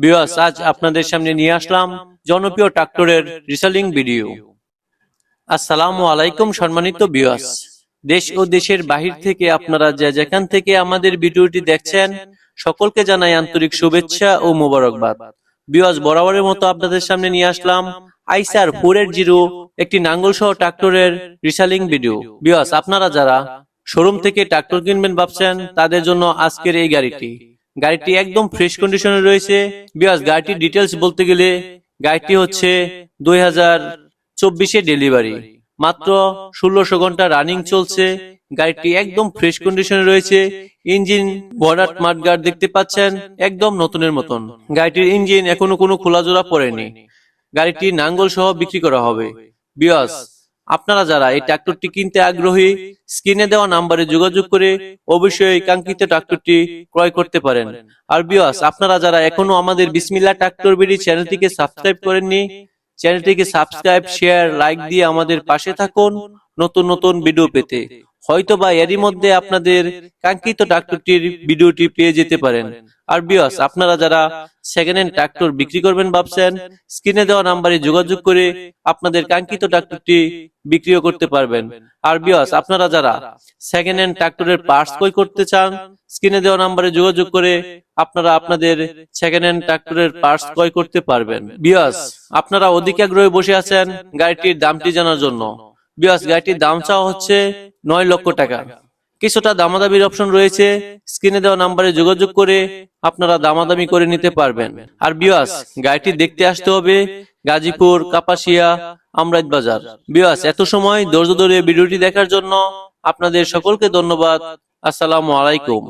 Viewers, আজ আপনাদের সামনে নিয়ে আসলাম জনপ্রিয় ট্রাক্টরের রিসেলিং ভিডিও। আসসালামু আলাইকুম সম্মানিত ভিউয়ার্স, দেশ ও দেশের বাহির থেকে আপনারা যেখান থেকে আমাদের ভিডিওটি দেখছেন সকলকে জানাই আন্তরিক শুভেচ্ছা ও মোবারকবাদ। ভিউয়ার্স, বরাবরের মতো আপনাদের সামনে নিয়ে আসলাম আইসার 480 একটি নাঙ্গল সহ ট্রাক্টরের রিসেলিং ভিডিও। ভিউয়ার্স, আপনারা যারা শোরুম থেকে ট্রাক্টর কিনবেন ভাবছেন তাদের জন্য আজকের এই গাড়িটি একদম ফ্রেশ কন্ডিশনে রয়েছে। বিকজ গাড়িটির ডিটেলস বলতে গেলে গাড়িটি হচ্ছে 2024 ডেলিভারি, মাত্র 1600 ঘন্টা রানিং চলছে। গাড়িটি একদম ফ্রেশ কন্ডিশনে রয়েছে। ইঞ্জিন বর্ডার মাডগার্ড দেখতে পাচ্ছেন, একদম নতুনের মতন। গাড়িটির ইঞ্জিন এখনো কোনো খোলাজোড়া পড়েনি। গাড়িটি নাঙ্গল সহ বিক্রি করা হবে। বিকজ আপনারা যারা এই ট্রাক্টরটি কিনতে আগ্রহী, স্ক্রিনে দেওয়া নাম্বারে যোগাযোগ করে অবশ্যই কাঙ্ক্ষিত ট্রাক্টরটি ক্রয় করতে পারেন। আর ভিউয়ার্স, আপনারা যারা এখনো আমাদের বিসমিল্লাহ ট্রাক্টর বিডি চ্যানেলটিকে সাবস্ক্রাইব করেননি, চ্যানেলটিকে সাবস্ক্রাইব, শেয়ার, লাইক দিয়ে আমাদের পাশে থাকুন নতুন নতুন ভিডিও পেতে। হয়তোবা এরই মধ্যে আপনাদের কাঙ্ক্ষিত ট্রাক্টরটির ভিডিওটি পেয়ে যেতে পারেন। আর ভিউয়ার্স, আপনারা যারা সেকেন্ড হ্যান্ড ট্রাক্টর বিক্রি করবেন ভাবছেন, স্ক্রিনে দেওয়া নাম্বারে যোগাযোগ করে আপনাদের কাঙ্ক্ষিত ট্রাক্টরটি বিক্রিও করতে পারবেন। আর ভিউয়ার্স, আপনারা যারা সেকেন্ড হ্যান্ড ট্রাক্টরের পার্টস ক্রয় করতে চান, স্ক্রিনে দেওয়া নাম্বারে যোগাযোগ করে আপনারা আপনাদের সেকেন্ড হ্যান্ড ট্রাক্টরের পার্টস ক্রয় করতে পারবেন। ভিউয়ার্স, আপনারা অধিক আগ্রহে বসে আছেন গাড়িটির দামটি জানার জন্য। ভিউয়ার্স, গাড়িটির দাম চাওয়া হচ্ছে 9 লক্ষ টাকা। কিছুটা দামাদামির অপশন রয়েছে, স্ক্রিনে দেওয়া নাম্বারে যোগাযোগ করে আপনারা দামাদামি করে নিতে পারবেন। আর ভিউয়ার্স, গাড়িটি দেখতে আসতে হবে গাজীপুর কাপাসিয়া আমরাইত বাজার। ভিউয়ার্স, এত সময় ধৈর্য ধরে ভিডিওটি দেখার জন্য আপনাদের সকলকে ধন্যবাদ। আসসালামু আলাইকুম।